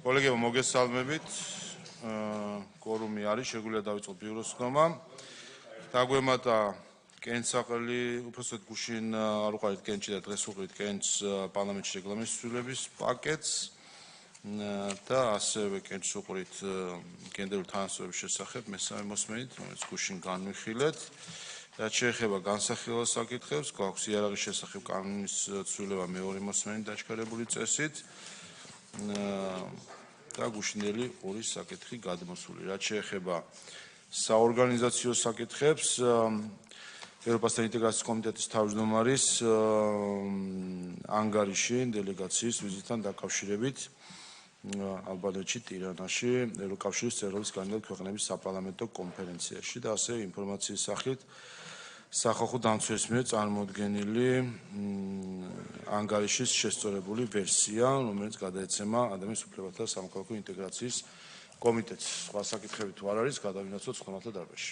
Kolegებო, მოგესალმებით. Კორუმი არის, შეგვიძლია დავიწყოთ ბიუროს ხდომა. დაგვემატა კენცაყელი, უпроსტად გუშინ არ უყარით კენჭი და დღეს უყრით კენჭს პარლამენტში რეგლამენტის ცვლილების პაკეტს და ასევე კენჭს უყრით გენდერული თანასწორობის შესახებ მესამე მოსმენით, რომელიც გუშინ განვიხილეთ. რაც შეეხება განსახილველ საკითხებს, გვაქვს იარაღის შესახებ კანონის ცვლილება მეორე მოსმენით დაჩქარებული წესით. და გუშინდელი ორი საკითხი გადმოსული. რაც შეეხება საორგანიზაციო საკითხებს, ევროპასთან ინტეგრაციის კომიტეტის თავმჯდომარის ანგარიში დელეგაციის ვიზიტთან დაკავშირებით ალბანეთში, ტირანაში, ევროკავშირის წევრობის კანდიდატ ქვეყნების საპარლამენტო კონფერენციაში და ასევე ინფორმაციის სახით სახალხო დამცველის მიერ წარმოდგენილი ანგარიშის შესწორებული ვერსია, რომელიც გადაეცემა ადამიანის უფლებათა და სამოქალაქო ინტეგრაციის კომიტეტს. სხვა საკითხები თუ არ არის, გადავინაცვლოთ ხდომათა დარბაზში.